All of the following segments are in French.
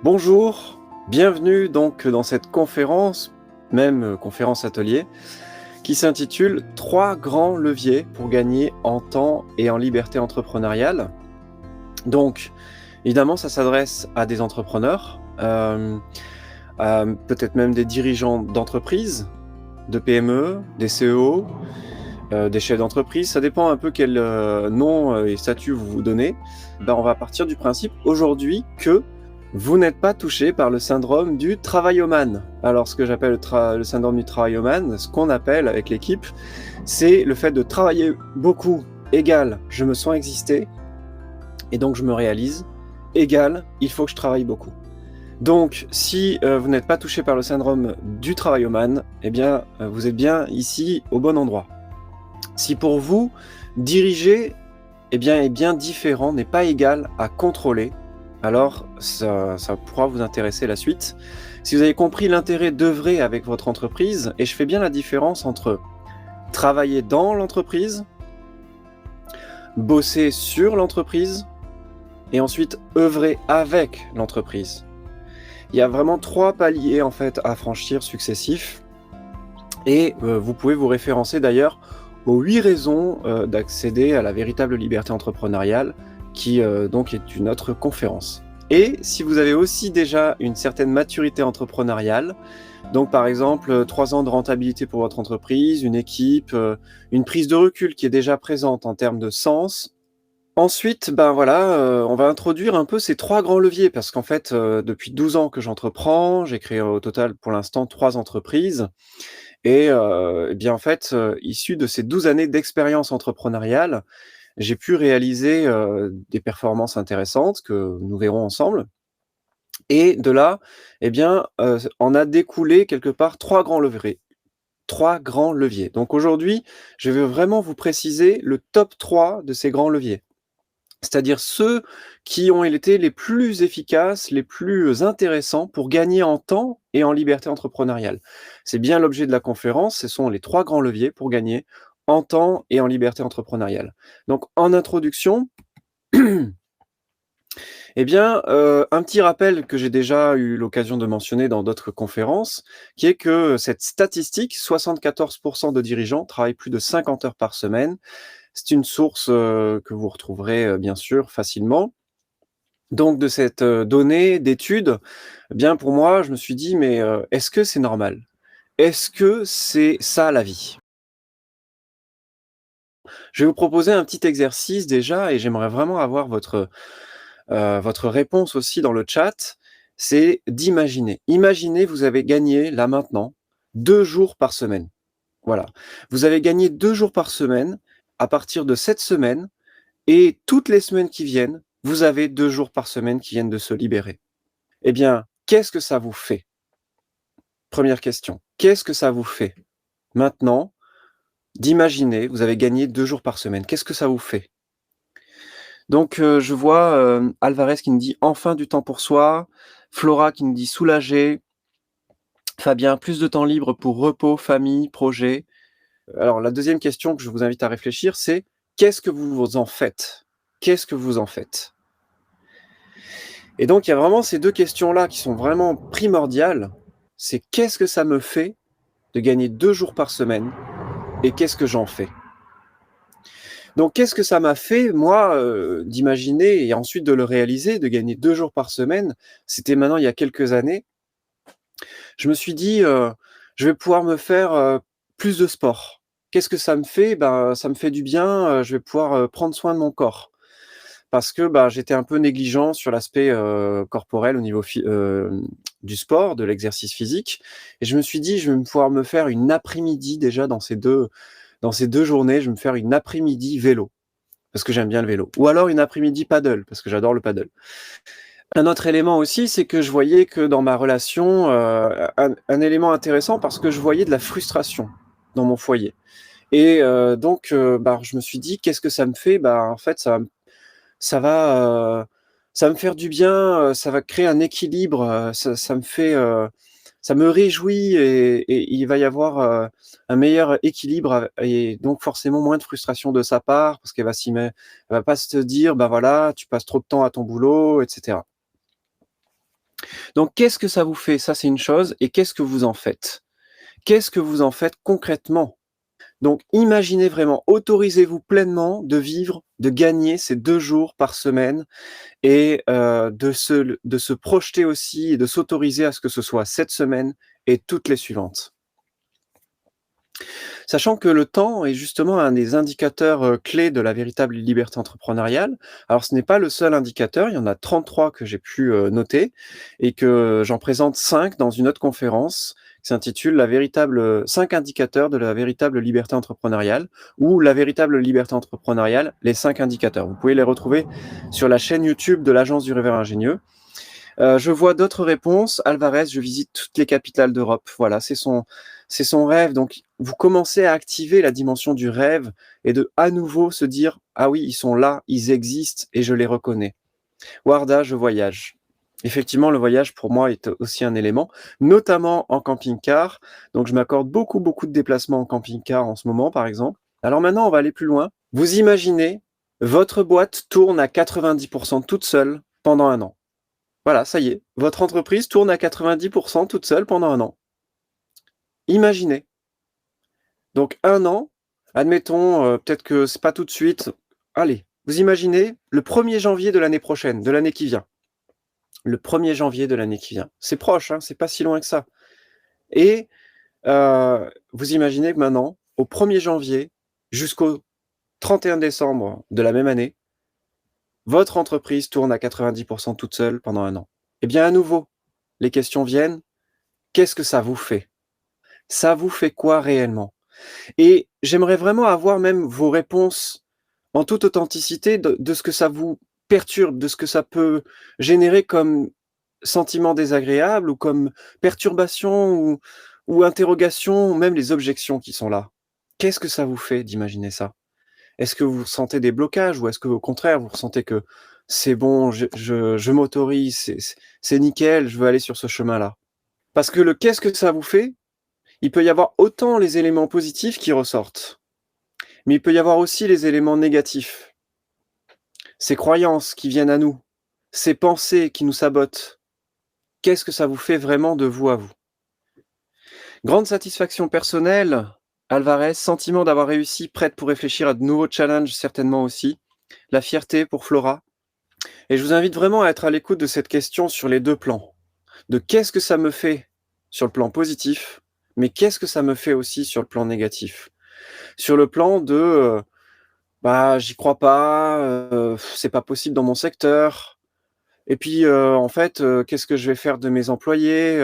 Bonjour, bienvenue donc dans cette conférence, même conférence atelier, qui s'intitule Trois grands leviers pour gagner en temps et en liberté entrepreneuriale. Donc, évidemment, ça s'adresse à des entrepreneurs, peut-être même des dirigeants d'entreprises, de PME, des CEO, des chefs d'entreprise. Ça dépend un peu quel nom et statut vous vous donnez. On va partir du principe aujourd'hui que vous n'êtes pas touché par le syndrome du travailloman. Alors, ce que j'appelle le syndrome du travailloman, ce qu'on appelle avec l'équipe, c'est le fait de travailler beaucoup égale je me sens exister et donc je me réalise, égale il faut que je travaille beaucoup. Donc, si vous n'êtes pas touché par le syndrome du travailloman, eh bien, vous êtes bien ici au bon endroit. Si pour vous, diriger est bien différent, n'est pas égal à contrôler, alors ça pourra vous intéresser la suite. Si vous avez compris l'intérêt d'œuvrer avec votre entreprise, et je fais bien la différence entre travailler dans l'entreprise, bosser sur l'entreprise, et ensuite œuvrer avec l'entreprise. Il y a vraiment 3 paliers en fait à franchir successifs, et vous pouvez vous référencer d'ailleurs aux 8 raisons d'accéder à la véritable liberté entrepreneuriale, qui donc est une autre conférence. Et si vous avez aussi déjà une certaine maturité entrepreneuriale, donc par exemple 3 ans de rentabilité pour votre entreprise, une équipe, une prise de recul qui est déjà présente en termes de sens. Ensuite, on va introduire un peu ces 3 grands leviers parce qu'en fait, depuis 12 ans que j'entreprends, j'ai créé au total pour l'instant 3 entreprises et en fait, issu de ces 12 années d'expérience entrepreneuriale, j'ai pu réaliser, des performances intéressantes que nous verrons ensemble et de là, en a découlé quelque part 3 grands leviers. 3 grands leviers. Donc aujourd'hui, je veux vraiment vous préciser le top 3 de ces grands leviers. C'est-à-dire ceux qui ont été les plus efficaces, les plus intéressants pour gagner en temps et en liberté entrepreneuriale. C'est bien l'objet de la conférence, ce sont les 3 grands leviers pour gagner en temps et en liberté entrepreneuriale. Donc en introduction, un petit rappel que j'ai déjà eu l'occasion de mentionner dans d'autres conférences, qui est que cette statistique, 74 de dirigeants travaillent plus de 50 heures par semaine. C'est une source, que vous retrouverez, bien sûr facilement. Donc de cette, donnée d'étude, pour moi, je me suis dit: «Mais, est-ce que c'est normal? Est-ce que c'est ça la vie?» Je vais vous proposer un petit exercice déjà et j'aimerais vraiment avoir votre réponse aussi dans le chat, c'est d'imaginer. Imaginez, vous avez gagné là maintenant 2 jours par semaine. Voilà. Vous avez gagné 2 jours par semaine. À partir de cette semaine et toutes les semaines qui viennent, vous avez 2 jours par semaine qui viennent de se libérer. Eh bien, qu'est-ce que ça vous fait? Première question. Qu'est-ce que ça vous fait maintenant d'imaginer, vous avez gagné 2 jours par semaine? Qu'est-ce que ça vous fait? Donc, je vois, Alvarez qui me dit: «Enfin du temps pour soi», Flora qui me dit: «Soulagé», Fabien: «Plus de temps libre pour repos, famille, projet». Alors la deuxième question que je vous invite à réfléchir, c'est: qu'est-ce que vous en faites? Qu'est-ce que vous en faites? Et donc il y a vraiment ces 2 questions-là qui sont vraiment primordiales. C'est: qu'est-ce que ça me fait de gagner 2 jours par semaine et qu'est-ce que j'en fais? Donc qu'est-ce que ça m'a fait moi, d'imaginer et ensuite de le réaliser, de gagner 2 jours par semaine? C'était maintenant il y a quelques années. Je me suis dit, «Je vais pouvoir me faire, plus de sport». Qu'est-ce que ça me fait? Ça me fait du bien, je vais pouvoir, prendre soin de mon corps. Parce que, j'étais un peu négligent sur l'aspect, corporel au niveau du sport, de l'exercice physique et je me suis dit: «Je vais pouvoir me faire une après-midi déjà dans ces 2 journées, je vais me faire une après-midi vélo». Parce que j'aime bien le vélo. Ou alors une après-midi paddle, parce que j'adore le paddle. Un autre élément aussi, c'est que je voyais que dans ma relation, un élément intéressant parce que je voyais de la frustration dans mon foyer et je me suis dit: «Qu'est-ce que ça me fait?» En fait, ça va, ça va me faire du bien, ça va créer un équilibre, ça me fait, ça me réjouit et il va y avoir, un meilleur équilibre et donc forcément moins de frustration de sa part parce elle va pas se dire: «Bah, voilà, tu passes trop de temps à ton boulot» et cetera. Donc qu'est-ce que ça vous fait? Ça, c'est une chose et qu'est-ce que vous en faites? Qu'est-ce que vous en faites concrètement? Donc imaginez vraiment, autorisez-vous pleinement de vivre, de gagner ces 2 jours par semaine et de se projeter aussi et de s'autoriser à ce que ce soit cette semaine et toutes les suivantes. Sachant que le temps est justement un des indicateurs, clés de la véritable liberté entrepreneuriale. Alors ce n'est pas le seul indicateur, il y en a 33 que j'ai pu, noter et que j'en présente 5 dans une autre conférence qui s'intitule «La véritable, 5 indicateurs de la véritable liberté entrepreneuriale» ou «La véritable liberté entrepreneuriale, les 5 indicateurs». Vous pouvez les retrouver sur la chaîne YouTube de l'Agence du Rêveur Ingénieux. Je vois d'autres réponses. Alvarez, je visite toutes les capitales d'Europe. Voilà, c'est son rêve. Donc, vous commencez à activer la dimension du rêve et de à nouveau se dire: «Ah oui, ils sont là, ils existent et je les reconnais». Warda, je voyage. Effectivement, le voyage pour moi est aussi un élément, notamment en camping-car. Donc je m'accorde beaucoup, beaucoup de déplacements en camping-car en ce moment, par exemple. Alors maintenant, on va aller plus loin. Vous imaginez, votre boîte tourne à 90 toute seule pendant un an. Voilà, ça y est, votre entreprise tourne à 90 toute seule pendant un an. Imaginez. Donc un an, admettons, peut-être que c'est pas tout de suite. Allez, vous imaginez le 1er janvier de l'année prochaine, de l'année qui vient. Le 1er janvier de l'année qui vient. C'est proche, hein, c'est pas si loin que ça et vous imaginez que maintenant, au 1er janvier jusqu'au 31 décembre de la même année, votre entreprise tourne à 90 toute seule pendant un an. Eh bien, à nouveau, les questions viennent: qu'est-ce que ça vous fait? Ça vous fait quoi réellement? Et j'aimerais vraiment avoir même vos réponses en toute authenticité de ce que ça vous perturbe, de ce que ça peut générer comme sentiment désagréable ou comme perturbation ou interrogation ou même les objections qui sont là. Qu'est-ce que ça vous fait d'imaginer ça? Est-ce que vous ressentez des blocages ou est-ce qu'au contraire, vous ressentez que c'est bon, je m'autorise, c'est nickel, je veux aller sur ce chemin-là? Parce que le «qu'est-ce que ça vous fait?» il peut y avoir autant les éléments positifs qui ressortent, mais il peut y avoir aussi les éléments négatifs. Ces croyances qui viennent à nous, ces pensées qui nous sabotent. Qu'est-ce que ça vous fait vraiment de vous à vous? Grande satisfaction personnelle, Alvarez, sentiment d'avoir réussi, prête pour réfléchir à de nouveaux challenges certainement aussi. La fierté pour Flora. Et je vous invite vraiment à être à l'écoute de cette question sur les 2 plans. De qu'est-ce que ça me fait sur le plan positif, mais qu'est-ce que ça me fait aussi sur le plan négatif? Sur le plan de, bah, j'y crois pas, c'est pas possible dans mon secteur et puis, en fait, qu'est-ce que je vais faire de mes employés?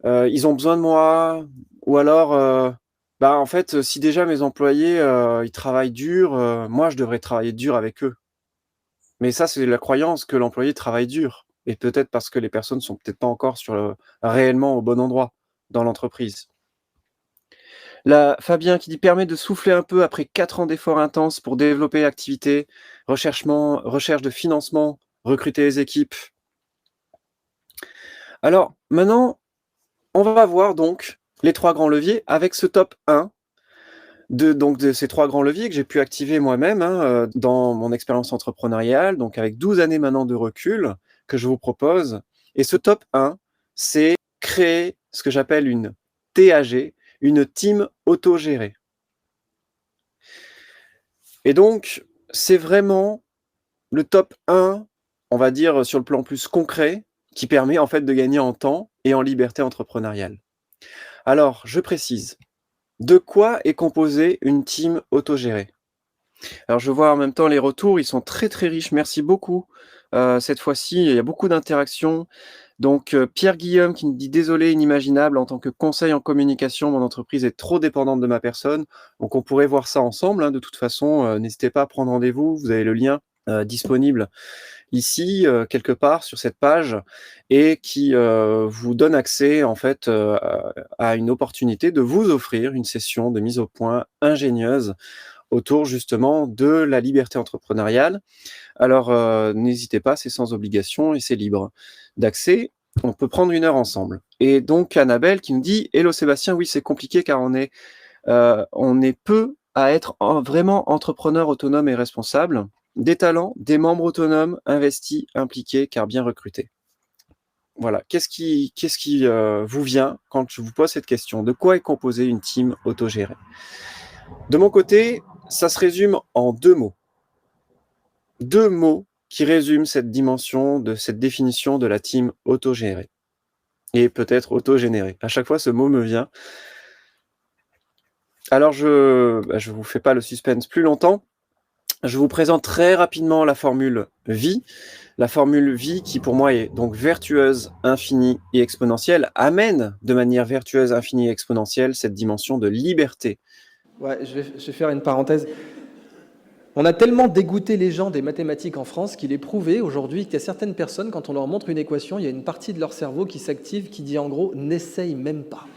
Ils ont besoin de moi ou alors, bah, en fait, si déjà mes employés, ils travaillent dur, moi je devrais travailler dur avec eux. Mais ça, c'est la croyance que l'employé travaille dur et peut-être parce que les personnes sont peut-être pas encore sur le réellement au bon endroit dans l'entreprise. Là, Fabien qui dit: «Permet de souffler un peu après 4 ans d'efforts intenses pour développer l'activité, recherche de financement, recruter les équipes». Alors maintenant, on va voir donc les 3 grands leviers avec ce top 1 de ces 3 grands leviers que j'ai pu activer moi-même, hein, dans mon expérience entrepreneuriale, donc avec 12 années maintenant de recul que je vous propose et ce top 1, c'est créer ce que j'appelle une TAG, une team autogérée et donc c'est vraiment le top 1, on va dire, sur le plan plus concret, qui permet en fait de gagner en temps et en liberté entrepreneuriale. Alors, je précise, de quoi est composée une team autogérée? Alors je vois en même temps les retours, ils sont très, très riches. Merci beaucoup. Cette fois-ci, il y a beaucoup d'interactions. Donc, Pierre Guillaume qui nous dit: «Désolé, inimaginable. En tant que conseil en communication, mon entreprise est trop dépendante de ma personne». Donc on pourrait voir ça ensemble, hein, de toute façon, n'hésitez pas à prendre rendez-vous. Vous avez le lien, disponible ici, quelque part sur cette page et qui, vous donne accès en fait, à une opportunité de vous offrir une session de mise au point ingénieuse autour justement de la liberté entrepreneuriale. Alors, n'hésitez pas, c'est sans obligation et c'est libre d'accès. On peut prendre 1 heure ensemble et donc Annabelle qui nous dit: «Hello Sébastien, oui, c'est compliqué car on est peu à être vraiment entrepreneur autonome et responsable. Des talents, des membres autonomes, investis, impliqués car bien recrutés». Voilà, qu'est-ce qui vous vient quand je vous pose cette question? De quoi est composée une team autogérée? De mon côté, ça se résume en 2 mots. 2 mots qui résument cette dimension de cette définition de la team autogérée et peut-être autogénérée. À chaque fois, ce mot me vient. Alors je vous fais pas le suspense plus longtemps. Je vous présente très rapidement la formule vie. La formule vie qui pour moi est donc vertueuse, infinie et exponentielle, amène de manière vertueuse, infinie et exponentielle cette dimension de liberté. Ouais, je vais faire une parenthèse. On a tellement dégoûté les gens des mathématiques en France qu'il est prouvé aujourd'hui qu'il y a certaines personnes, quand on leur montre une équation, il y a une partie de leur cerveau qui s'active, qui dit en gros « n'essaye même pas ».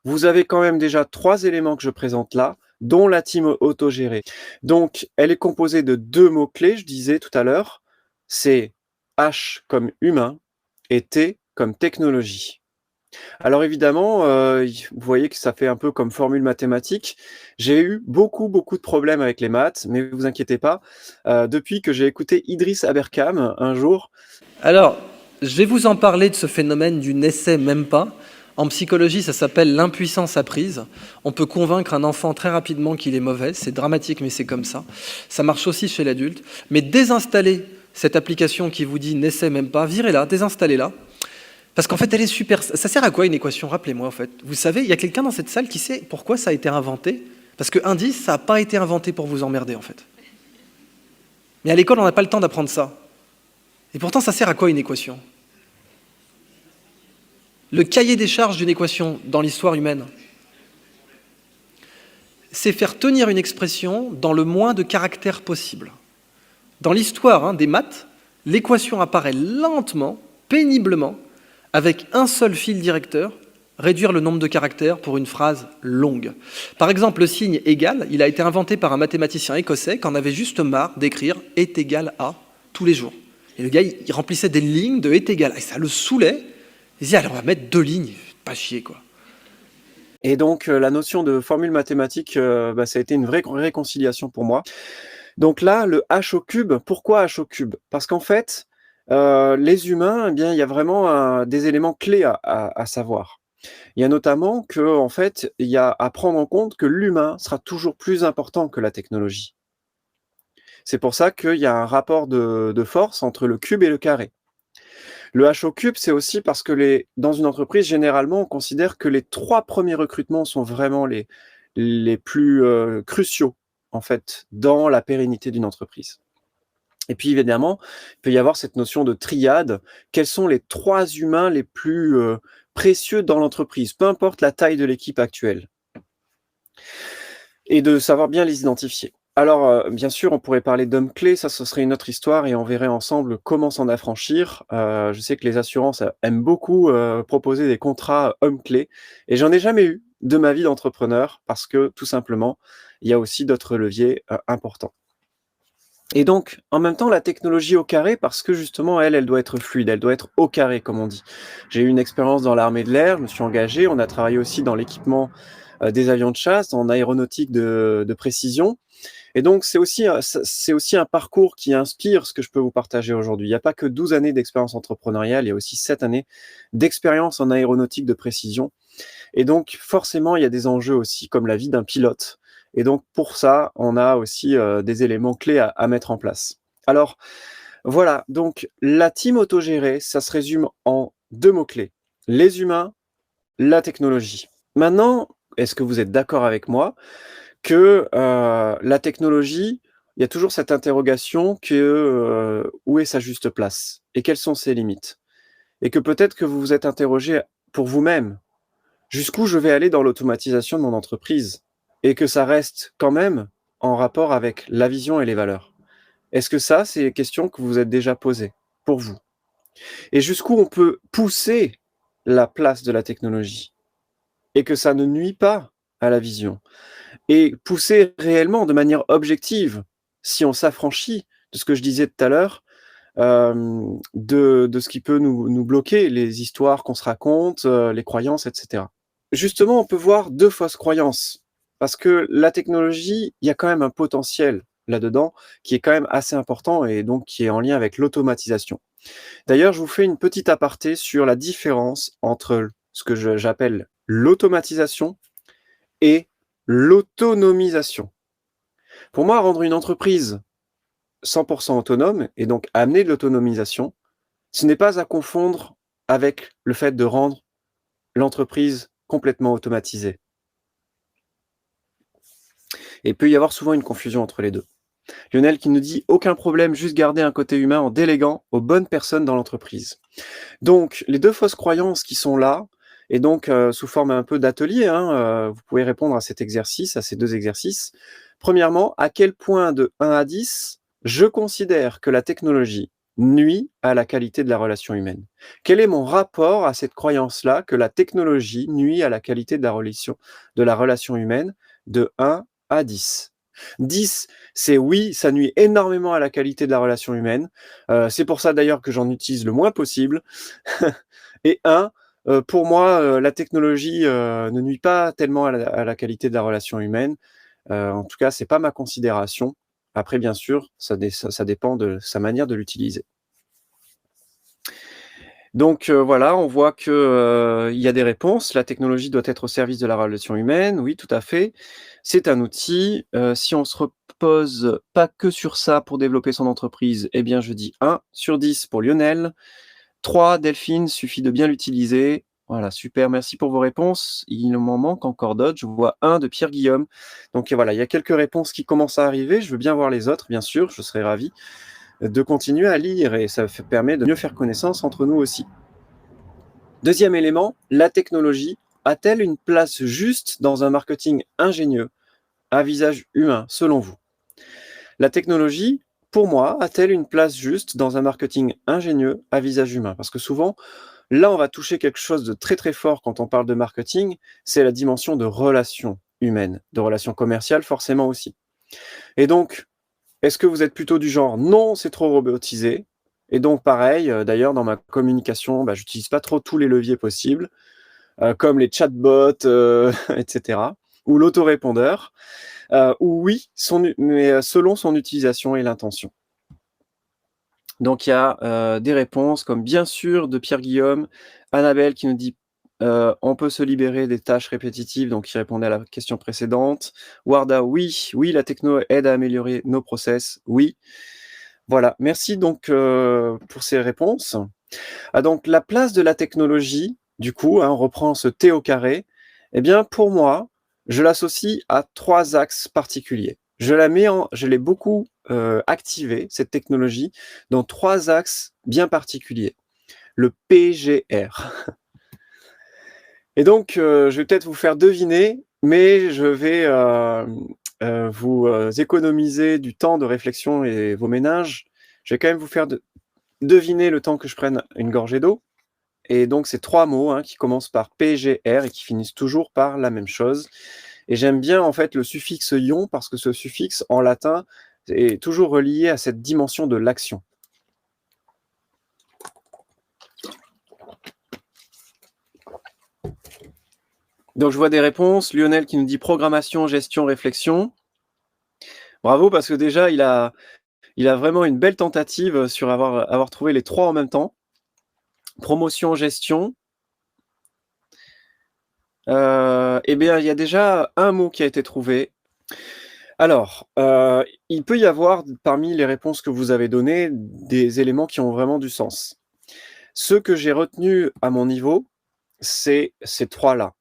Vous avez quand même déjà 3 éléments que je présente là, dont la team autogérée. Donc, elle est composée de 2 mots-clés, je disais tout à l'heure, c'est H comme humain et T comme technologie. Alors évidemment, vous voyez que ça fait un peu comme formule mathématique. J'ai eu beaucoup, beaucoup de problèmes avec les maths, mais vous inquiétez pas, depuis que j'ai écouté Idriss Aberkam un jour. Alors, je vais vous en parler de ce phénomène du « n'essaie même pas ». En psychologie, ça s'appelle l'impuissance apprise. On peut convaincre un enfant très rapidement qu'il est mauvais. C'est dramatique, mais c'est comme ça. Ça marche aussi chez l'adulte. Mais désinstallez cette application qui vous dit « n'essaie même pas », virez-la, désinstallez-la. Parce qu'en fait, elle est super... Ça sert à quoi une équation? Rappelez-moi, en fait. Vous savez, il y a quelqu'un dans cette salle qui sait pourquoi ça a été inventé? Parce que indice, ça n'a pas été inventé pour vous emmerder, en fait. Mais à l'école, on n'a pas le temps d'apprendre ça. Et pourtant, ça sert à quoi une équation? Le cahier des charges d'une équation dans l'histoire humaine, c'est faire tenir une expression dans le moins de caractères possible. Dans l'histoire des maths, l'équation apparaît lentement, péniblement, avec un seul fil directeur, réduire le nombre de caractères pour une phrase longue. Par exemple, le signe égal, il a été inventé par un mathématicien écossais qui en avait juste marre d'écrire est égal à tous les jours. Et le gars, il remplissait des lignes de est égal à, et ça le saoulait. Il disait, allez, on va mettre 2 lignes, pas chier, quoi. Et donc la notion de formule mathématique, ça a été une vraie réconciliation pour moi. Donc là, le h au cube, pourquoi h au cube? Parce qu'en fait, les humains, eh bien, il y a vraiment des éléments clés à savoir. Il y a notamment qu'en fait, il y a à prendre en compte que l'humain sera toujours plus important que la technologie. C'est pour ça qu'il y a un rapport de force entre le cube et le carré. Le H au cube, c'est aussi parce que dans une entreprise, généralement, on considère que les 3 premiers recrutements sont vraiment les plus cruciaux, en fait, dans la pérennité d'une entreprise. Et puis évidemment, il peut y avoir cette notion de triade. Quels sont les 3 humains les plus précieux dans l'entreprise, peu importe la taille de l'équipe actuelle? Et de savoir bien les identifier. Alors, bien sûr, on pourrait parler d'hommes clés, ça, ce serait une autre histoire et on verrait ensemble comment s'en affranchir. Je sais que les assurances aiment beaucoup proposer des contrats hommes clés et j'en ai jamais eu de ma vie d'entrepreneur parce que, tout simplement, il y a aussi d'autres leviers importants. Et donc, en même temps, la technologie au carré parce que justement, elle doit être fluide, elle doit être au carré, comme on dit. J'ai eu une expérience dans l'armée de l'air, je me suis engagé, on a travaillé aussi dans l'équipement des avions de chasse, en aéronautique de précision. Et donc, c'est aussi un parcours qui inspire ce que je peux vous partager aujourd'hui. Il n'y a pas que 12 années d'expérience entrepreneuriale, il y a aussi 7 années d'expérience en aéronautique de précision. Et donc, forcément, il y a des enjeux aussi, comme la vie d'un pilote. Et donc, pour ça, on a aussi des éléments clés à mettre en place. Alors, voilà, donc la team autogérée, ça se résume en 2 mots-clés. Les humains, la technologie. Maintenant, est-ce que vous êtes d'accord avec moi que la technologie, il y a toujours cette interrogation que où est sa juste place? Et quelles sont ses limites? Et que peut-être que vous vous êtes interrogé pour vous-même, jusqu'où je vais aller dans l'automatisation de mon entreprise? Et que ça reste quand même en rapport avec la vision et les valeurs. Est-ce que ça, c'est des questions que vous vous êtes déjà posées pour vous? Et jusqu'où on peut pousser la place de la technologie? Et que ça ne nuit pas à la vision? Et pousser réellement de manière objective, si on s'affranchit de ce que je disais tout à l'heure, de ce qui peut nous bloquer, les histoires qu'on se raconte, les croyances et cetera. Justement, on peut voir 2 fausses croyances, parce que la technologie, il y a quand même un potentiel là-dedans qui est quand même assez important et donc qui est en lien avec l'automatisation. D'ailleurs, je vous fais une petite aparté sur la différence entre ce que j'appelle l'automatisation et l'autonomisation. Pour moi, rendre une entreprise 100% autonome et donc amener de l'autonomisation, ce n'est pas à confondre avec le fait de rendre l'entreprise complètement automatisée. Et il peut y avoir souvent une confusion entre les deux. Lionel qui nous dit « Aucun problème, juste garder un côté humain en déléguant aux bonnes personnes dans l'entreprise ». Donc, les deux fausses croyances qui sont là, et donc sous forme un peu d'atelier, vous pouvez répondre à cet exercice, à ces deux exercices. Premièrement, à quel point de 1 à 10, je considère que la technologie nuit à la qualité de la relation humaine? Quel est mon rapport à cette croyance-là que la technologie nuit à la qualité de la relation humaine de 1 à 10? 10, c'est oui, ça nuit énormément à la qualité de la relation humaine. C'est pour ça d'ailleurs que j'en utilise le moins possible. Et 1, pour moi, la technologie ne nuit pas tellement à la qualité de la relation humaine. En tout cas, c'est pas ma considération. Après, bien sûr, ça dépend de sa manière de l'utiliser. Donc voilà, on voit que, il y a des réponses. La technologie doit être au service de la relation humaine. Oui, tout à fait. C'est un outil. Si on se repose pas que sur ça pour développer son entreprise, eh bien je dis 1 sur 10 pour Lionel. 3, Delphine, suffit de bien l'utiliser. Voilà, super, merci pour vos réponses. Il m'en manque encore d'autres. Je vois 1 de Pierre-Guillaume. Donc voilà, il y a quelques réponses qui commencent à arriver. Je veux bien voir les autres, bien sûr, je serais ravi de continuer à lire et ça permet de mieux faire connaissance entre nous aussi. Deuxième élément, la technologie a-t-elle une place juste dans un marketing ingénieux à visage humain, selon vous? La technologie, pour moi, a-t-elle une place juste dans un marketing ingénieux à visage humain? Parce que souvent, là, on va toucher quelque chose de très très fort quand on parle de marketing, c'est la dimension de relations humaines, de relations commerciales forcément aussi. Et donc, est-ce que vous êtes plutôt du genre non, c'est trop robotisé? Et donc pareil, d'ailleurs dans ma communication, j'utilise pas trop tous les leviers possibles, comme les chatbots, etc. ou l'autorépondeur, ou oui, mais selon son utilisation et l'intention. Donc il y a des réponses comme bien sûr de Pierre-Guillaume, Annabelle qui nous dit on peut se libérer des tâches répétitives, donc qui répondait à la question précédente. Warda, oui, oui, la techno aide à améliorer nos process, oui. Voilà, merci donc pour ces réponses. Ah, donc la place de la technologie, du coup, on reprend ce T au carré, eh bien pour moi, je l'associe à 3 axes particuliers. Je l'ai beaucoup activée, cette technologie, dans 3 axes bien particuliers. Le PGR. Et donc, je vais peut-être vous faire deviner, mais je vais vous économiser du temps de réflexion et vos ménages. Je vais quand même vous faire deviner le temps que je prenne une gorgée d'eau. Et donc, c'est 3 mots qui commencent par PGR et qui finissent toujours par la même chose. Et j'aime bien en fait le suffixe ion parce que ce suffixe en latin est toujours relié à cette dimension de l'action. Donc je vois des réponses. Lionel qui nous dit programmation, gestion, réflexion. Bravo parce que déjà il a vraiment une belle tentative sur avoir trouvé les 3 en même temps. Promotion, gestion. Eh bien, il y a déjà un mot qui a été trouvé. Alors, il peut y avoir parmi les réponses que vous avez données, des éléments qui ont vraiment du sens. Ce que j'ai retenu à mon niveau, c'est ces 3-là.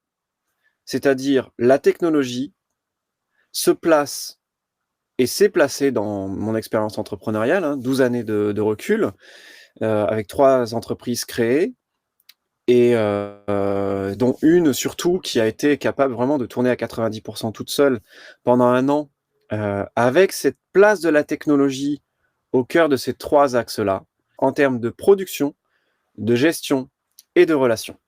C'est-à-dire la technologie se place et s'est placée dans mon expérience entrepreneuriale, 12 années de recul, avec 3 entreprises créées et dont une surtout qui a été capable vraiment de tourner à 90 toute seule pendant 1 an, avec cette place de la technologie au cœur de ces 3 axes-là, en termes de production, de gestion et de relations.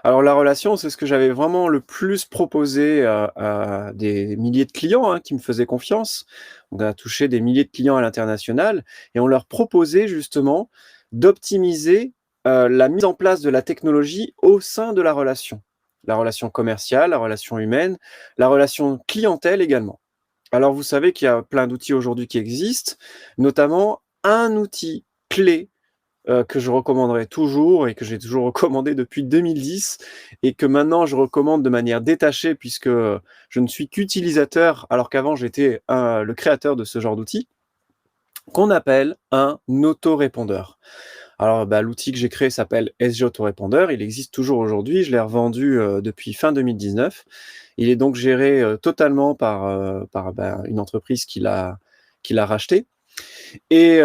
Alors la relation, c'est ce que j'avais vraiment le plus proposé à des milliers de clients qui me faisaient confiance. On a touché des milliers de clients à l'international et on leur proposait justement d'optimiser la mise en place de la technologie au sein de la relation. La relation commerciale, la relation humaine, la relation clientèle également. Alors vous savez qu'il y a plein d'outils aujourd'hui qui existent, notamment un outil clé que je recommanderais toujours et que j'ai toujours recommandé depuis 2010 et que maintenant je recommande de manière détachée puisque, je ne suis qu'utilisateur alors qu'avant j'étais le créateur de ce genre d'outil, qu'on appelle un autorépondeur. Alors, l'outil que j'ai créé s'appelle SG Autorépondeur. Il existe toujours aujourd'hui. Je l'ai revendu depuis fin 2019. Il est donc géré totalement par une entreprise qui l'a racheté. Et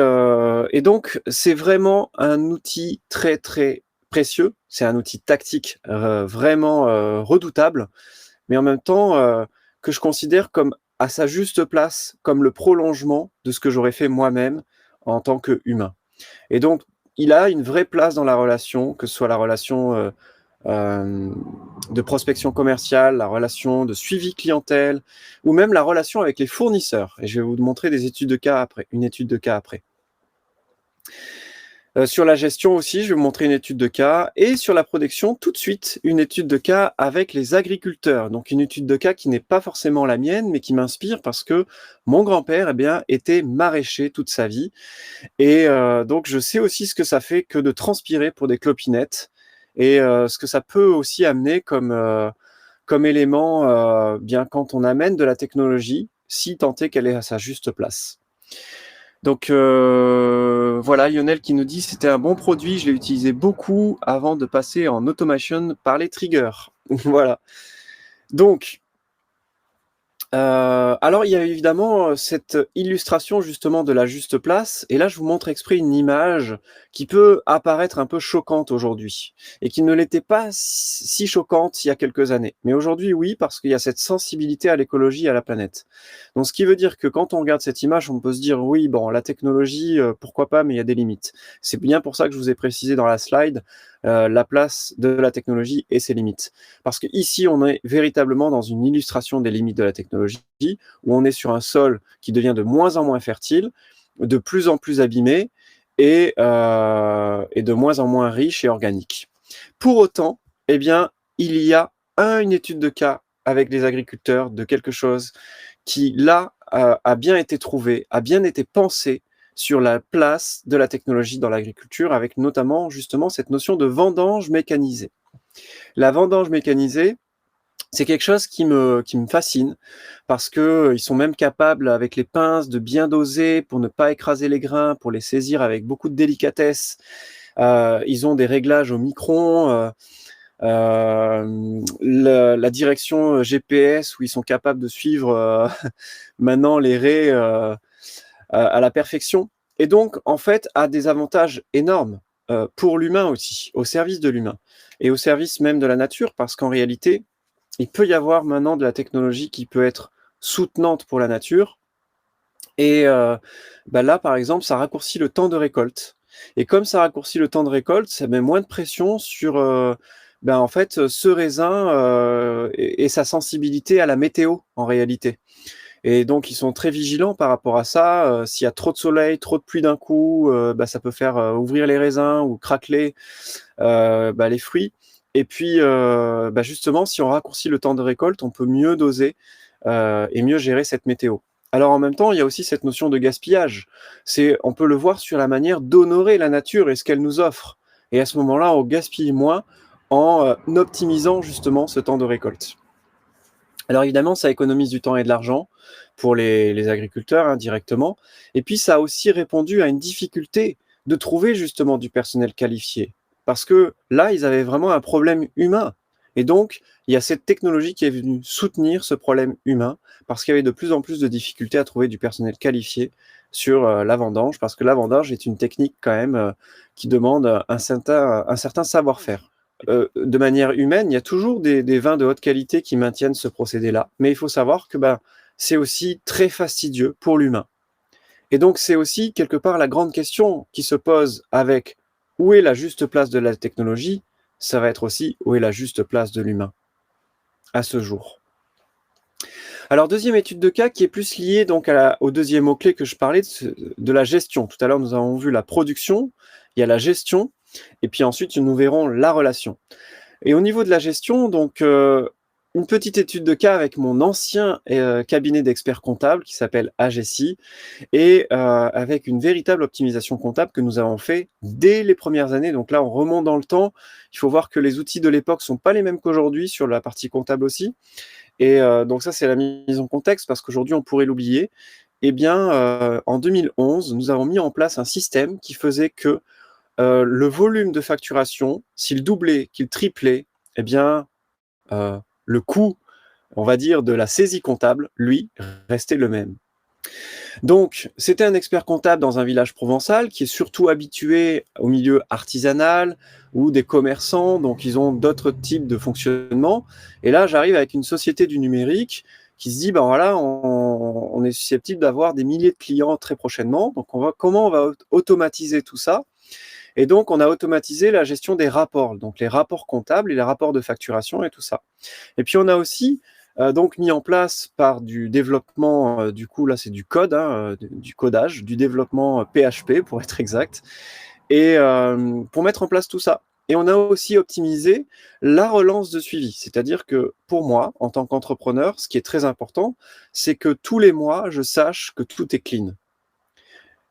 donc, c'est vraiment un outil très, très précieux. C'est un outil tactique vraiment redoutable, mais en même temps que je considère comme à sa juste place, comme le prolongement de ce que j'aurais fait moi-même en tant qu'humain. Et donc, il a une vraie place dans la relation, que ce soit la relation de prospection commerciale, la relation de suivi clientèle, ou même la relation avec les fournisseurs. Et je vais vous montrer des études de cas après, une étude de cas après. Sur la gestion aussi, je vais vous montrer une étude de cas, et sur la production, tout de suite, une étude de cas avec les agriculteurs. Donc une étude de cas qui n'est pas forcément la mienne, mais qui m'inspire parce que mon grand-père, était maraîcher toute sa vie. Et donc je sais aussi ce que ça fait que de transpirer pour des clopinettes et ce que ça peut aussi amener comme élément, bien quand on amène de la technologie, si tant est qu'elle est à sa juste place. Donc voilà, Lionel qui nous dit: «C'était un bon produit, je l'ai utilisé beaucoup avant de passer en automation par les triggers». Voilà. Donc alors il y a évidemment, cette illustration justement de la juste place et là je vous montre exprès une image qui peut apparaître un peu choquante aujourd'hui et qui ne l'était pas si choquante il y a quelques années. Mais aujourd'hui oui, parce qu'il y a cette sensibilité à l'écologie et à la planète. Donc ce qui veut dire que quand on regarde cette image, on peut se dire: «Oui, bon la technologie, pourquoi pas, mais il y a des limites». C'est bien pour ça que je vous ai précisé dans la slide, la place de la technologie et ses limites. Parce qu'ici, on est véritablement dans une illustration des limites de la technologie, où on est sur un sol qui devient de moins en moins fertile, de plus en plus abîmé et de moins en moins riche et organique. Pour autant, eh bien, il y a une étude de cas avec les agriculteurs de quelque chose qui, là, a bien été trouvé, a bien été pensé sur la place de la technologie dans l'agriculture, avec notamment justement cette notion de vendange mécanisée. La vendange mécanisée, c'est quelque chose qui me fascine parce que ils sont même capables avec les pinces de bien doser pour ne pas écraser les grains, pour les saisir avec beaucoup de délicatesse. Ils ont des réglages au micron, la direction GPS où ils sont capables de suivre maintenant les raies à la perfection. Et donc, en fait, a des avantages énormes pour l'humain aussi, au service de l'humain et au service même de la nature, parce qu'en réalité, il peut y avoir maintenant de la technologie qui peut être soutenante pour la nature. Et là, par exemple, ça raccourcit le temps de récolte. Et comme ça raccourcit le temps de récolte, ça met moins de pression sur en fait, ce raisin et sa sensibilité à la météo en réalité. Et donc ils sont très vigilants par rapport à ça. S'il y a trop de soleil, trop de pluie d'un coup, ça peut faire ouvrir les raisins ou craqueler les fruits. Et puis justement, si on raccourcit le temps de récolte, on peut mieux doser et mieux gérer cette météo. Alors en même temps, il y a aussi cette notion de gaspillage. On peut le voir sur la manière d'honorer la nature et ce qu'elle nous offre. Et à ce moment-là, on gaspille moins en optimisant justement ce temps de récolte. Alors évidemment, ça économise du temps et de l'argent pour les agriculteurs directement. Et puis ça a aussi répondu à une difficulté de trouver justement du personnel qualifié. Parce que là, ils avaient vraiment un problème humain. Et donc, il y a cette technologie qui est venue soutenir ce problème humain, parce qu'il y avait de plus en plus de difficultés à trouver du personnel qualifié sur la vendange, parce que la vendange est une technique quand même qui demande un certain savoir-faire. De manière humaine, il y a toujours des vins de haute qualité qui maintiennent ce procédé-là, mais il faut savoir que c'est aussi très fastidieux pour l'humain. Et donc c'est aussi quelque part la grande question qui se pose avec où est la juste place de la technologie, ça va être aussi où est la juste place de l'humain à ce jour. Alors deuxième étude de cas qui est plus liée donc au deuxième mot-clé que je parlais de la gestion. Tout à l'heure nous avons vu la production, il y a la gestion, et puis ensuite nous verrons la relation. Et au niveau de la gestion, donc une petite étude de cas avec mon ancien, cabinet d'experts comptables qui s'appelle AGESI et avec une véritable optimisation comptable que nous avons fait dès les premières années. Donc là, on remonte dans le temps. Il faut voir que les outils de l'époque sont pas les mêmes qu'aujourd'hui sur la partie comptable aussi et donc ça, c'est la mise en contexte parce qu'aujourd'hui, on pourrait l'oublier. Eh bien, en 2011, nous avons mis en place un système qui faisait que, le volume de facturation, s'il doublait, qu'il triplait, eh bien, le coût, on va dire, de la saisie comptable, lui, restait le même. Donc, c'était un expert comptable dans un village provençal qui est surtout habitué au milieu artisanal ou des commerçants, donc ils ont d'autres types de fonctionnement. Et là, j'arrive avec une société du numérique qui se dit, ben voilà, on est susceptible d'avoir des milliers de clients très prochainement. Donc, comment on va automatiser tout ça? Et donc, on a automatisé la gestion des rapports, donc les rapports comptables et les rapports de facturation et tout ça. Et puis, on a aussi donc mis en place par du développement, du coup, là, c'est du code, hein, du codage, du développement PHP pour être exact, et pour mettre en place tout ça. Et on a aussi optimisé la relance de suivi. C'est-à-dire que pour moi, en tant qu'entrepreneur, ce qui est très important, c'est que tous les mois, je sache que tout est clean.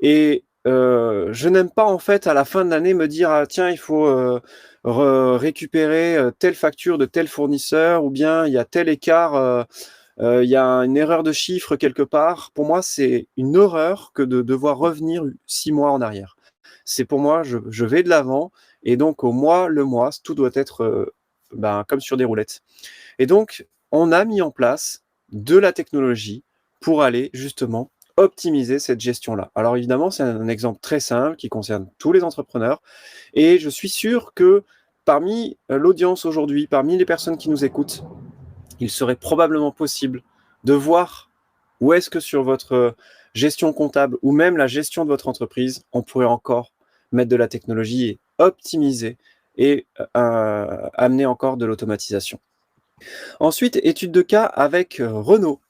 Et je n'aime pas en fait à la fin de l'année me dire: «Ah tiens, il faut, récupérer, telle facture de tel fournisseur» ou bien «Il y a tel écart, il y a une erreur de chiffre quelque part». Pour moi, c'est une horreur que de devoir revenir 6 mois en arrière. C'est pour moi, je vais de l'avant et donc au mois le mois, tout doit être, ben, comme sur des roulettes. Et donc, on a mis en place de la technologie pour aller justement optimiser cette gestion-là. Alors évidemment, c'est un exemple très simple qui concerne tous les entrepreneurs et je suis sûr que parmi l'audience aujourd'hui, parmi les personnes qui nous écoutent, il serait probablement possible de voir où est-ce que sur votre gestion comptable ou même la gestion de votre entreprise, on pourrait encore mettre de la technologie et optimiser et amener encore de l'automatisation. Ensuite, étude de cas avec Renault.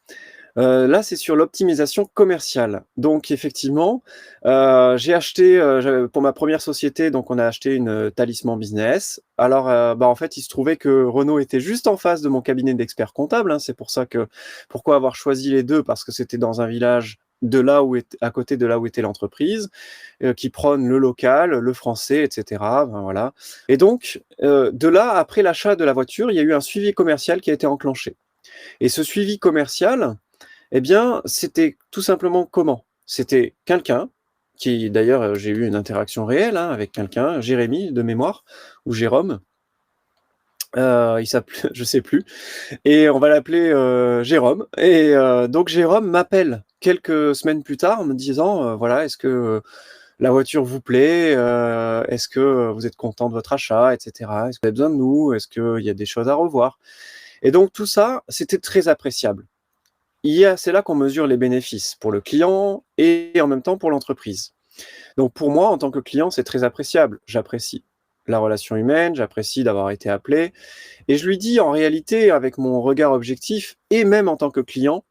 Là, c'est sur l'optimisation commerciale. Donc effectivement, j'ai acheté, pour ma première société, donc on a acheté une, Talisman Business. Alors, bah, en fait, il se trouvait que Renault était juste en face de mon cabinet d'expert comptable, hein. C'est pour ça que pourquoi avoir choisi les 2? Parce que c'était dans un village de là où à côté de là où était l'entreprise, qui prône le local, le français et cetera, ben voilà. Et donc, de là, après l'achat de la voiture, il y a eu un suivi commercial qui a été enclenché. Et ce suivi commercial, eh bien, c'était tout simplement comment? C'était quelqu'un qui d'ailleurs, j'ai eu une interaction réelle, hein, avec quelqu'un, Jérémy de mémoire ou Jérôme, il s'appelait je sais plus et on va l'appeler, Jérôme et donc Jérôme m'appelle quelques semaines plus tard en me disant, voilà: «Est-ce que la voiture vous plaît? Est-ce que vous êtes content de votre achat et cetera? Est-ce que vous avez besoin de nous? Est-ce qu'il y a des choses à revoir?» Et donc tout ça, c'était très appréciable. C'est là qu'on mesure les bénéfices pour le client et en même temps pour l'entreprise. Donc pour moi, en tant que client, c'est très appréciable. J'apprécie la relation humaine, j'apprécie d'avoir été appelé et je lui dis en réalité, avec mon regard objectif et même en tant que client,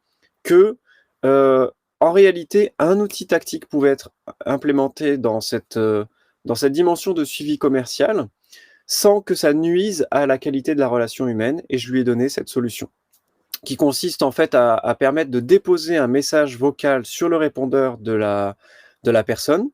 que, heu, en réalité, un outil tactique pouvait être implémenté dans cette dimension de suivi commercial, sans que ça nuise à la qualité de la relation humaine et je lui ai donné cette solution qui consiste en fait à permettre de déposer un message vocal sur le répondeur de la personne,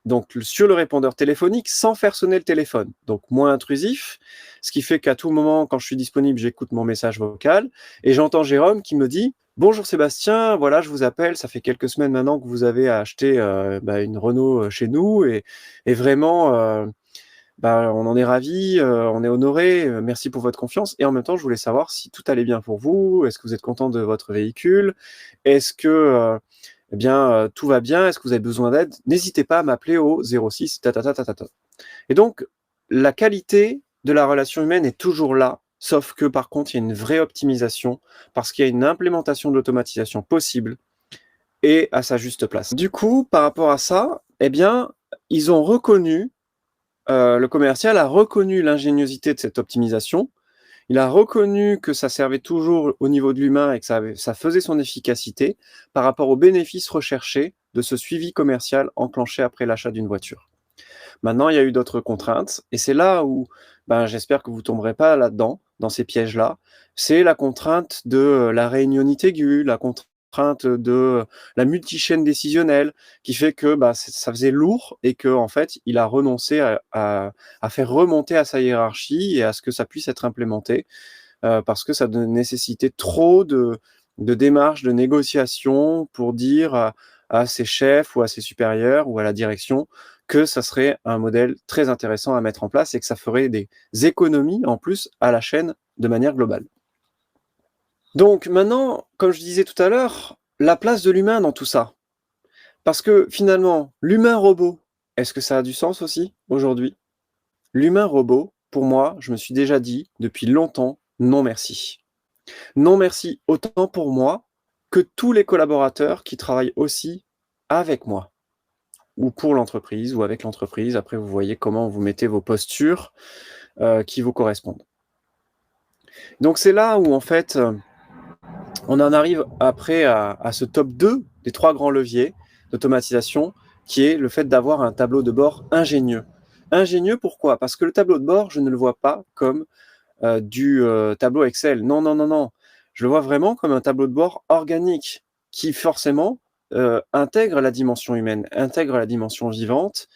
donc sur le répondeur téléphonique sans faire sonner le téléphone, donc moins intrusif, ce qui fait qu'à tout moment, quand je suis disponible, j'écoute mon message vocal et j'entends Jérôme qui me dit: «Bonjour Sébastien, voilà, je vous appelle, ça fait quelques semaines maintenant que vous avez acheté, bah, une Renault, chez nous et vraiment, bah, on en est ravis, on est honorés, merci pour votre confiance et en même temps, je voulais savoir si tout allait bien pour vous. Est-ce que vous êtes content de votre véhicule? Est-ce que, eh bien, tout va bien? Est-ce que vous avez besoin d'aide? N'hésitez pas à m'appeler au 06 ta ta ta ta ta ta». Et donc la qualité de la relation humaine est toujours là, sauf que par contre, il y a une vraie optimisation parce qu'il y a une implémentation de l'automatisation possible et à sa juste place. Du coup, par rapport à ça, eh bien, ils ont reconnu le commercial a reconnu l'ingéniosité de cette optimisation. Il a reconnu que ça servait toujours au niveau de l'humain et que ça faisait son efficacité par rapport aux bénéfices recherchés de ce suivi commercial enclenché après l'achat d'une voiture. Maintenant, il y a eu d'autres contraintes et c'est là où, ben, j'espère que vous tomberez pas là-dedans. dans ces pièges-là, c'est la contrainte de la réunionnite aiguë, la contrainte de la multichaîne décisionnelle, qui fait que ça faisait lourd et qu'en fait, il a renoncé à faire remonter à sa hiérarchie et à ce que ça puisse être implémenté, parce que ça nécessitait trop de démarches, de négociations pour dire à ses chefs ou à ses supérieurs ou à la direction que ça serait un modèle très intéressant à mettre en place et que ça ferait des économies en plus à la chaîne de manière globale. Donc maintenant, comme je disais tout à l'heure, la place de l'humain dans tout ça. Parce que finalement, l'humain-robot, est-ce que ça a du sens aussi aujourd'hui? L'humain-robot, pour moi, je me suis déjà dit depuis longtemps, non merci. Non merci autant pour moi que tous les collaborateurs qui travaillent aussi avec moi ou pour l'entreprise ou avec l'entreprise. Après, vous voyez comment vous mettez vos postures qui vous correspondent. Donc c'est là où en fait, on en arrive après à ce top 2 des 3 grands leviers d'automatisation, qui est le fait d'avoir un tableau de bord ingénieux. Ingénieux, pourquoi? Parce que le tableau de bord, je ne le vois pas comme du tableau Excel. Non, non, non, non. Je le vois vraiment comme un tableau de bord organique qui forcément intègre la dimension humaine, intègre la dimension vivante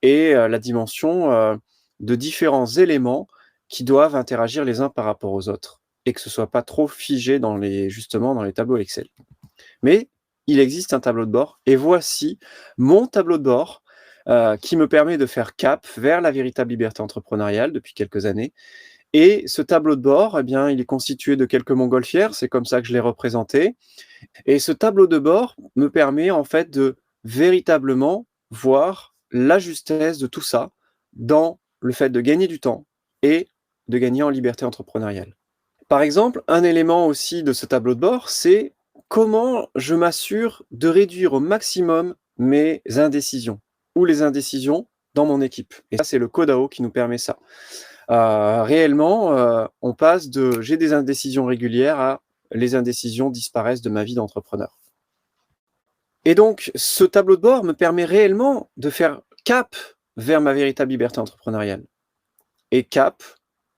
et la dimension de différents éléments qui doivent interagir les uns par rapport aux autres et que ce soit pas trop figé justement dans les tableaux Excel. Mais il existe un tableau de bord et voici mon tableau de bord qui me permet de faire cap vers la véritable liberté entrepreneuriale depuis quelques années. Et ce tableau de bord, eh bien, il est constitué de quelques montgolfières, c'est comme ça que je l'ai représenté. Et ce tableau de bord me permet en fait de véritablement voir la justesse de tout ça dans le fait de gagner du temps et de gagner en liberté entrepreneuriale. Par exemple, un élément aussi de ce tableau de bord, c'est comment je m'assure de réduire au maximum mes indécisions ou les indécisions dans mon équipe. Et ça, c'est le CODAO qui nous permet ça. Réellement, on passe de j'ai des indécisions régulières à les indécisions disparaissent de ma vie d'entrepreneur. Et donc, ce tableau de bord me permet réellement de faire cap vers ma véritable liberté entrepreneuriale. Et cap,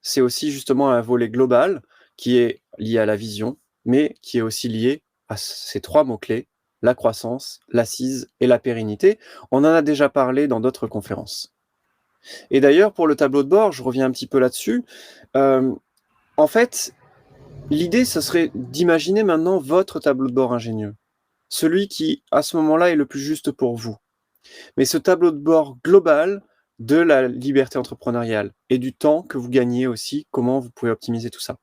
c'est aussi justement un volet global qui est lié à la vision, mais qui est aussi lié à ces 3 mots-clés, la croissance, l'assise et la pérennité. On en a déjà parlé dans d'autres conférences. Et d'ailleurs, pour le tableau de bord, je reviens un petit peu là-dessus. En fait, l'idée, ce serait d'imaginer maintenant votre tableau de bord ingénieux. Celui qui, à ce moment-là, est le plus juste pour vous. Mais ce tableau de bord global de la liberté entrepreneuriale et du temps que vous gagnez aussi, comment vous pouvez optimiser tout ça.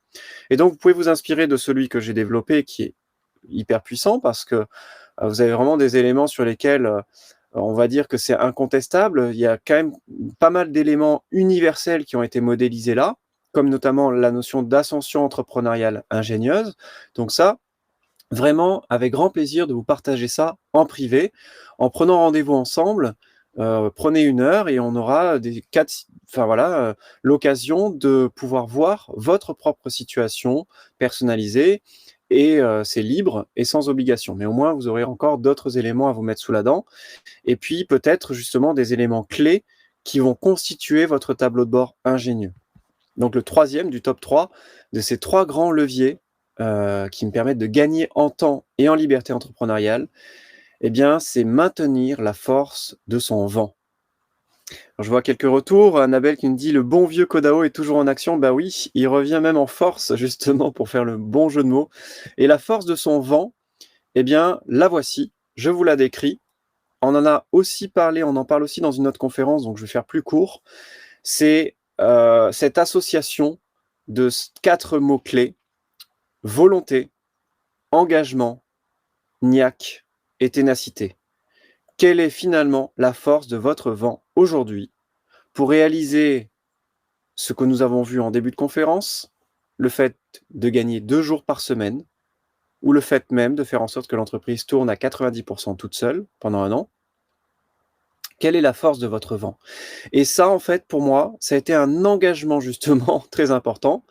Et donc, vous pouvez vous inspirer de celui que j'ai développé, qui est hyper puissant, parce que vous avez vraiment des éléments sur lesquels on va dire que c'est incontestable. Il y a quand même pas mal d'éléments universels qui ont été modélisés là, comme notamment la notion d'ascension entrepreneuriale ingénieuse. Donc ça, vraiment, avec grand plaisir de vous partager ça en privé, en prenant rendez-vous ensemble. Prenez 1 heure et on aura l'occasion de pouvoir voir votre propre situation personnalisée et c'est libre et sans obligation. Mais au moins, vous aurez encore d'autres éléments à vous mettre sous la dent et puis peut-être justement des éléments clés qui vont constituer votre tableau de bord ingénieux. Donc le 3e du top 3 de ces 3 grands leviers qui me permettent de gagner en temps et en liberté entrepreneuriale, eh bien, c'est maintenir la force de son vent. Alors, je vois quelques retours. Annabelle qui me dit « Le bon vieux Kodao est toujours en action ». Bah oui, il revient même en force, justement, pour faire le bon jeu de mots. Et la force de son vent, eh bien, la voici. Je vous la décris. On en a aussi parlé, on en parle aussi dans une autre conférence, donc je vais faire plus court. C'est cette association de 4 mots-clés: volonté, engagement, niaque et ténacité. Quelle est finalement la force de votre vent aujourd'hui pour réaliser ce que nous avons vu en début de conférence, le fait de gagner 2 jours par semaine, ou le fait même de faire en sorte que l'entreprise tourne à 90% toute seule pendant 1 an? Quelle est la force de votre vent? Et ça, en fait, pour moi, ça a été un engagement justement très important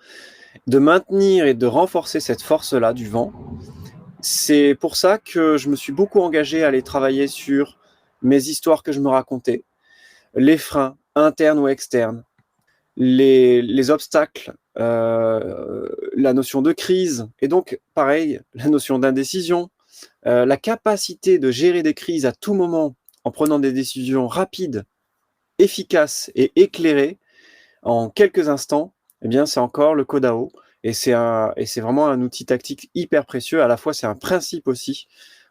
de maintenir et de renforcer cette force-là du vent. C'est pour ça que je me suis beaucoup engagé à aller travailler sur mes histoires que je me racontais, les freins internes ou externes, les obstacles la notion de crise et donc pareil, la notion d'indécision, la capacité de gérer des crises à tout moment en prenant des décisions rapides, efficaces et éclairées en quelques instants, eh bien, c'est encore le Kodao et c'est vraiment un outil tactique hyper précieux. À la fois, c'est un principe aussi,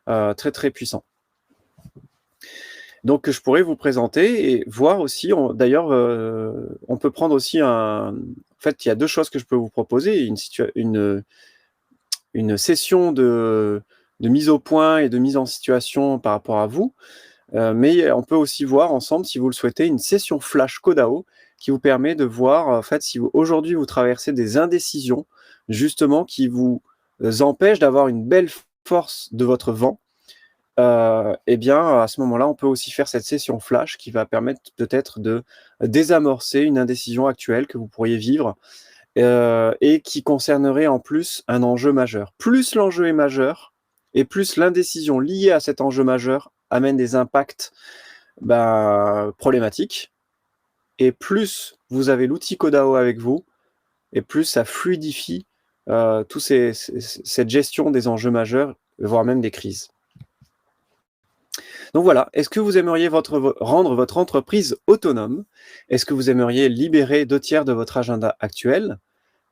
très, très puissant. Donc que je pourrais vous présenter et voir aussi, d'ailleurs, on peut prendre aussi en fait, il y a 2 choses que je peux vous proposer, une session de mise au point et de mise en situation par rapport à vous, mais on peut aussi voir ensemble, si vous le souhaitez, une session flash Kodao qui vous permet de voir, en fait, si aujourd'hui vous traversez des indécisions, justement, qui vous empêchent d'avoir une belle force de votre vent, eh bien, à ce moment-là, on peut aussi faire cette session flash qui va permettre peut-être de désamorcer une indécision actuelle que vous pourriez vivre, et qui concernerait en plus un enjeu majeur. Plus l'enjeu est majeur et plus l'indécision liée à cet enjeu majeur amène des impacts problématiques, et plus vous avez l'outil Kodao avec vous, et plus ça fluidifie cette gestion des enjeux majeurs, voire même des crises. Donc voilà, est-ce que vous aimeriez rendre votre entreprise autonome? Est-ce que vous aimeriez libérer 2/3 de votre agenda actuel,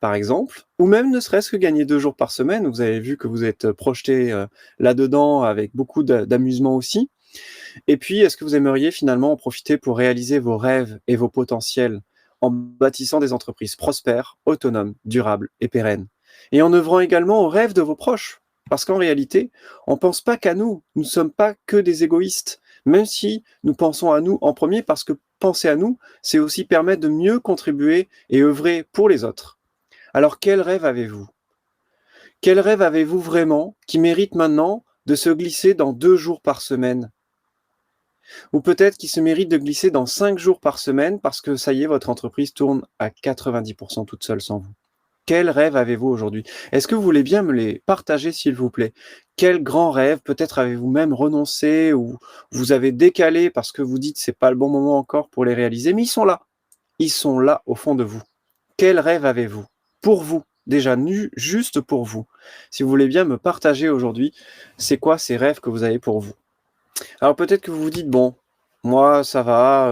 par exemple, ou même ne serait-ce que gagner 2 jours par semaine? Vous avez vu que vous êtes projeté là-dedans avec beaucoup d'amusement aussi. Et puis, est-ce que vous aimeriez finalement en profiter pour réaliser vos rêves et vos potentiels en bâtissant des entreprises prospères, autonomes, durables et pérennes? Et en œuvrant également aux rêves de vos proches. Parce qu'en réalité, on ne pense pas qu'à nous. Nous ne sommes pas que des égoïstes. Même si nous pensons à nous en premier, parce que penser à nous, c'est aussi permettre de mieux contribuer et œuvrer pour les autres. Alors, quel rêve avez-vous? Quel rêve avez-vous vraiment qui mérite maintenant de se glisser dans 2 jours par semaine? Ou peut-être qui se mérite de glisser dans 5 jours par semaine parce que ça y est, votre entreprise tourne à 90% toute seule sans vous. Quel rêve avez-vous aujourd'hui? Est-ce que vous voulez bien me les partager, s'il vous plaît? Quel grand rêve? Peut-être avez-vous même renoncé ou vous avez décalé parce que vous dites c'est pas le bon moment encore pour les réaliser, mais ils sont là. Ils sont là au fond de vous. Quel rêve avez-vous? Pour vous, déjà juste pour vous. Si vous voulez bien me partager aujourd'hui, c'est quoi ces rêves que vous avez pour vous? Alors peut-être que vous vous dites, bon, moi ça va,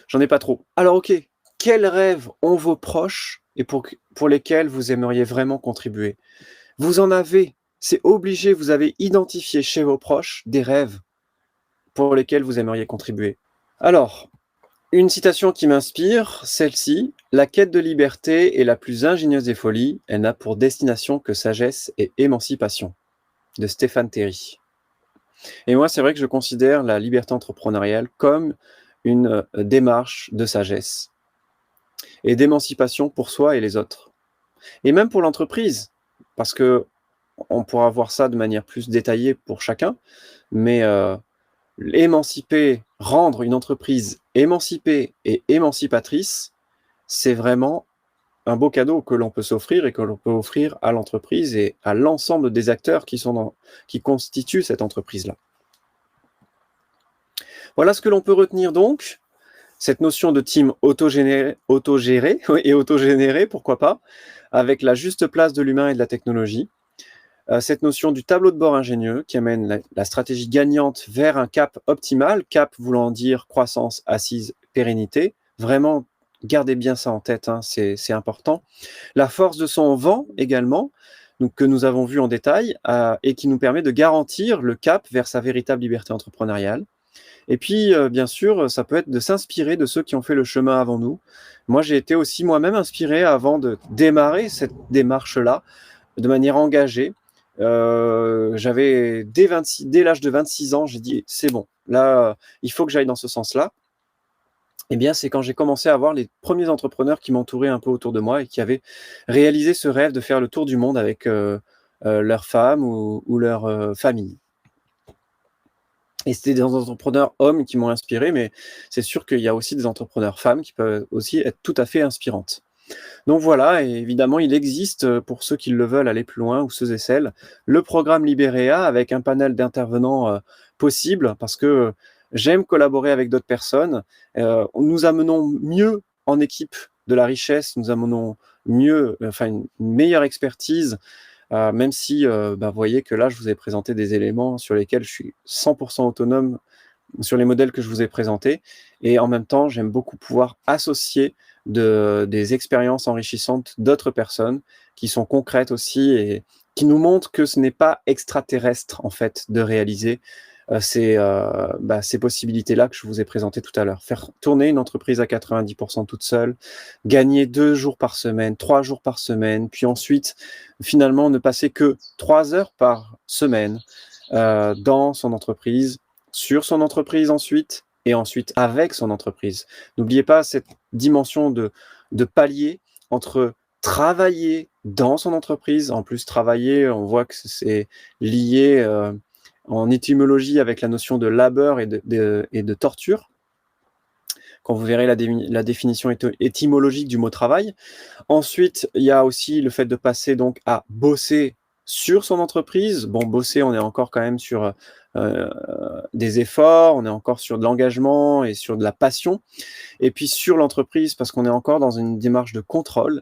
j'en ai pas trop. Alors ok, quels rêves ont vos proches et pour lesquels vous aimeriez vraiment contribuer? Vous en avez, c'est obligé, vous avez identifié chez vos proches des rêves pour lesquels vous aimeriez contribuer. Alors, une citation qui m'inspire, celle-ci: «La quête de liberté est la plus ingénieuse des folies, elle n'a pour destination que sagesse et émancipation», de Stéphane Terry. Et moi, c'est vrai que je considère la liberté entrepreneuriale comme une démarche de sagesse et d'émancipation pour soi et les autres. Et même pour l'entreprise, parce que on pourra voir ça de manière plus détaillée pour chacun, mais rendre une entreprise émancipée et émancipatrice, c'est vraiment un beau cadeau que l'on peut s'offrir et que l'on peut offrir à l'entreprise et à l'ensemble des acteurs qui constituent cette entreprise-là. Voilà ce que l'on peut retenir donc, cette notion de team autogéré et autogénéré, pourquoi pas, avec la juste place de l'humain et de la technologie. Cette notion du tableau de bord ingénieux qui amène la stratégie gagnante vers un cap optimal, cap voulant dire croissance, assise, pérennité. Vraiment, gardez bien ça en tête, hein, c'est important. La force de son vent également, donc, que nous avons vu en détail, et qui nous permet de garantir le cap vers sa véritable liberté entrepreneuriale. Et puis, bien sûr, ça peut être de s'inspirer de ceux qui ont fait le chemin avant nous. Moi, j'ai été aussi moi-même inspiré avant de démarrer cette démarche-là, de manière engagée. J'avais dès l'âge de 26 ans, j'ai dit: «C'est bon, là, il faut que j'aille dans ce sens-là». Eh bien, c'est quand j'ai commencé à voir les premiers entrepreneurs qui m'entouraient un peu autour de moi et qui avaient réalisé ce rêve de faire le tour du monde avec, leur femme ou leur, famille. Et c'était des entrepreneurs hommes qui m'ont inspiré, mais c'est sûr qu'il y a aussi des entrepreneurs femmes qui peuvent aussi être tout à fait inspirantes. Donc voilà, et évidemment, il existe, pour ceux qui le veulent aller plus loin ou ceux et celles, le programme Libérea avec un panel d'intervenants, possibles parce que, j'aime collaborer avec d'autres personnes. Nous amenons mieux en équipe de la richesse, nous amenons mieux, enfin une meilleure expertise, même si, vous voyez que là, je vous ai présenté des éléments sur lesquels je suis 100% autonome sur les modèles que je vous ai présentés. Et en même temps, j'aime beaucoup pouvoir associer des expériences enrichissantes d'autres personnes qui sont concrètes aussi et qui nous montrent que ce n'est pas extraterrestre, en fait, de réaliser ces possibilités-là que je vous ai présentées tout à l'heure. Faire tourner une entreprise à 90% toute seule, gagner 2 jours par semaine, 3 jours par semaine, puis ensuite, finalement, ne passer que 3 heures par semaine dans son entreprise, sur son entreprise ensuite, et ensuite avec son entreprise. N'oubliez pas cette dimension de palier entre travailler dans son entreprise, en plus travailler, on voit que c'est lié en étymologie avec la notion de labeur et de torture, quand vous verrez la définition étymologique du mot travail. Ensuite, il y a aussi le fait de passer donc à bosser sur son entreprise. Bon, bosser, on est encore quand même sur des efforts, on est encore sur de l'engagement et sur de la passion. Et puis sur l'entreprise, parce qu'on est encore dans une démarche de contrôle.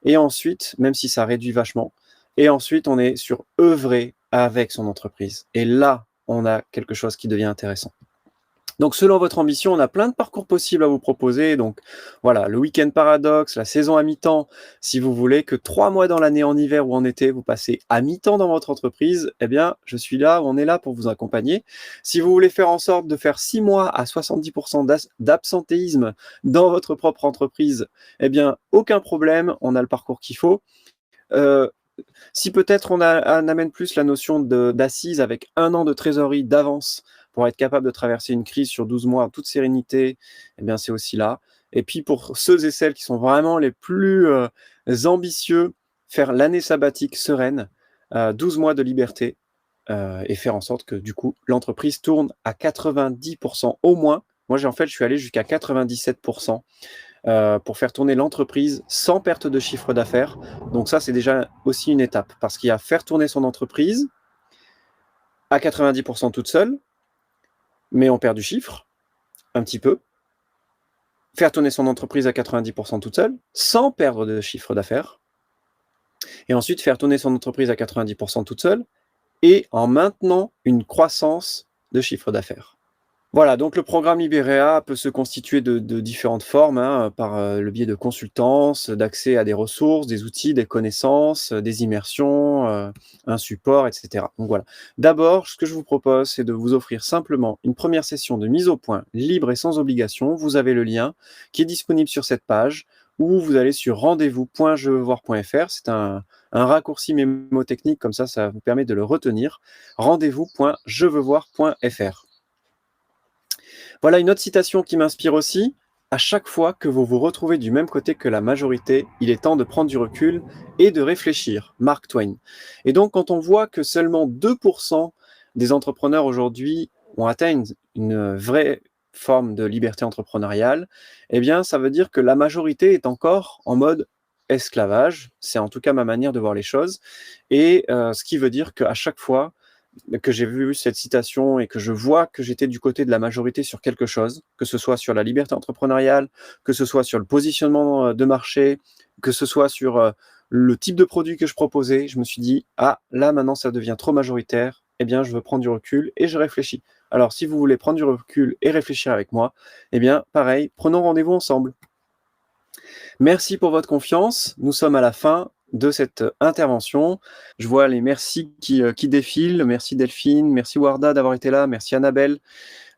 Et ensuite, même si ça réduit vachement, et ensuite on est sur œuvrer avec son entreprise. Et là, on a quelque chose qui devient intéressant. Donc, selon votre ambition, on a plein de parcours possibles à vous proposer. Donc, voilà, le week-end paradoxe, la saison à mi-temps. Si vous voulez que 3 mois dans l'année, en hiver ou en été, vous passez à mi-temps dans votre entreprise, eh bien, je suis là, on est là pour vous accompagner. Si vous voulez faire en sorte de faire 6 mois à 70% d'absentéisme dans votre propre entreprise, eh bien, aucun problème, on a le parcours qu'il faut. Si peut-être on amène plus la notion d'assise avec 1 an de trésorerie d'avance pour être capable de traverser une crise sur 12 mois en toute sérénité, eh bien c'est aussi là. Et puis pour ceux et celles qui sont vraiment les plus ambitieux, faire l'année sabbatique sereine, 12 mois de liberté, et faire en sorte que du coup l'entreprise tourne à 90% au moins. Moi je suis allé jusqu'à 97%. Pour faire tourner l'entreprise sans perte de chiffre d'affaires. Donc ça, c'est déjà aussi une étape, parce qu'il y a faire tourner son entreprise à 90% toute seule, mais on perd du chiffre, un petit peu. Faire tourner son entreprise à 90% toute seule, sans perdre de chiffre d'affaires. Et ensuite, faire tourner son entreprise à 90% toute seule, et en maintenant une croissance de chiffre d'affaires. Voilà, donc le programme Libérea peut se constituer de différentes formes, par le biais de consultances, d'accès à des ressources, des outils, des connaissances, des immersions, un support, etc. Donc voilà. D'abord, ce que je vous propose, c'est de vous offrir simplement une première session de mise au point libre et sans obligation. Vous avez le lien qui est disponible sur cette page, ou vous allez sur rendez-vous.jeveuxvoir.fr. C'est un raccourci mémotechnique, comme ça vous permet de le retenir. Rendez-vous.jeveuxvoir.fr. Voilà une autre citation qui m'inspire aussi. À chaque fois que vous vous retrouvez du même côté que la majorité, il est temps de prendre du recul et de réfléchir. Mark Twain. Et donc, quand on voit que seulement 2% des entrepreneurs aujourd'hui ont atteint une vraie forme de liberté entrepreneuriale, eh bien, ça veut dire que la majorité est encore en mode esclavage. C'est en tout cas ma manière de voir les choses. Et ce qui veut dire qu'à chaque fois que j'ai vu cette citation et que je vois que j'étais du côté de la majorité sur quelque chose, que ce soit sur la liberté entrepreneuriale, que ce soit sur le positionnement de marché, que ce soit sur le type de produit que je proposais, je me suis dit, ah, là maintenant ça devient trop majoritaire, eh bien je veux prendre du recul et je réfléchis. Alors si vous voulez prendre du recul et réfléchir avec moi, eh bien pareil, prenons rendez-vous ensemble. Merci pour votre confiance, nous sommes à la fin de cette intervention. Je vois les merci qui défilent. Merci Delphine, merci Warda d'avoir été là, merci Annabelle.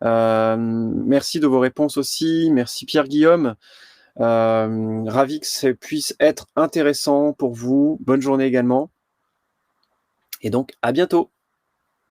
Merci de vos réponses aussi, merci Pierre-Guillaume. Ravi que ça puisse être intéressant pour vous. Bonne journée également. Et donc, à bientôt.